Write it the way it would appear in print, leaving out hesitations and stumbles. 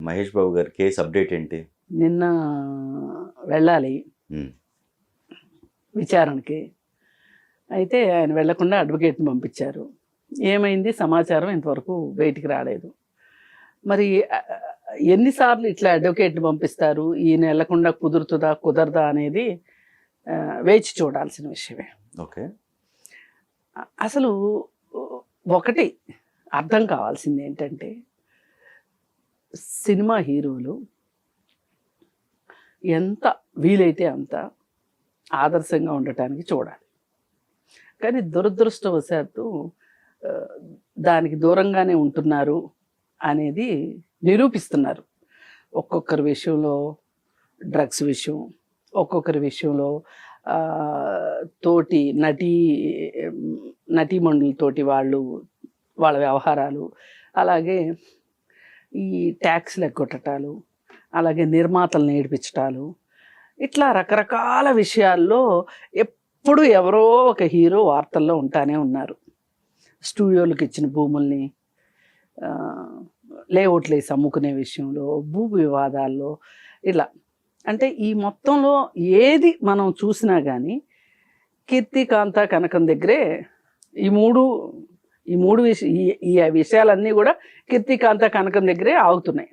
మహేష్ బాబు గారి case update ఏంటి? నిన్న వెళ్ళాలి విచారణకి. అయితే ఆయన వెళ్లకుండా అడ్వకేట్ని పంపించారు. ఏమైంది సమాచారం ఇంతవరకు బయటికి రాలేదు. మరి ఎన్నిసార్లు ఇట్లా అడ్వకేట్ని పంపిస్తారు, ఈయన వెళ్లకుండా కుదురుతుందా కుదరదా అనేది వేచి చూడాల్సిన విషయమే. ఓకే, అసలు ఒకటి అర్థం కావాల్సింది ఏంటంటే, సినిమా హీరోలు ఎంత వీలైతే అంత ఆదర్శంగా ఉండటానికి చూడాలి. కానీ దురదృష్టవశాత్తు దానికి దూరంగానే ఉంటున్నారు అనేది నిరూపిస్తున్నారు. ఒక్కొక్కరి విషయంలో డ్రగ్స్ విషయం, ఒక్కొక్కరి విషయంలో తోటి నటీమణులతోటి వాళ్ళ వ్యవహారాలు, అలాగే ఈ ట్యాక్స్లు ఎగ్గొట్టటాలు, అలాగే నిర్మాతలను ఏడిపించటాలు, ఇట్లా రకరకాల విషయాల్లో ఎప్పుడు ఎవరో ఒక హీరో వార్తల్లో ఉంటానే ఉన్నారు. స్టూడియోలకు ఇచ్చిన భూముల్ని లేఅవుట్లు వేసి అమ్ముకునే విషయంలో, భూ వివాదాల్లో, ఇలా అంటే ఈ మొత్తంలో ఏది మనం చూసినా కానీ కీర్తికాంత కనకం దగ్గరే ఈ మూడు విషయాలన్నీ కూడా కీర్తికాంత కనకం దగ్గరే ఆగుతున్నాయి.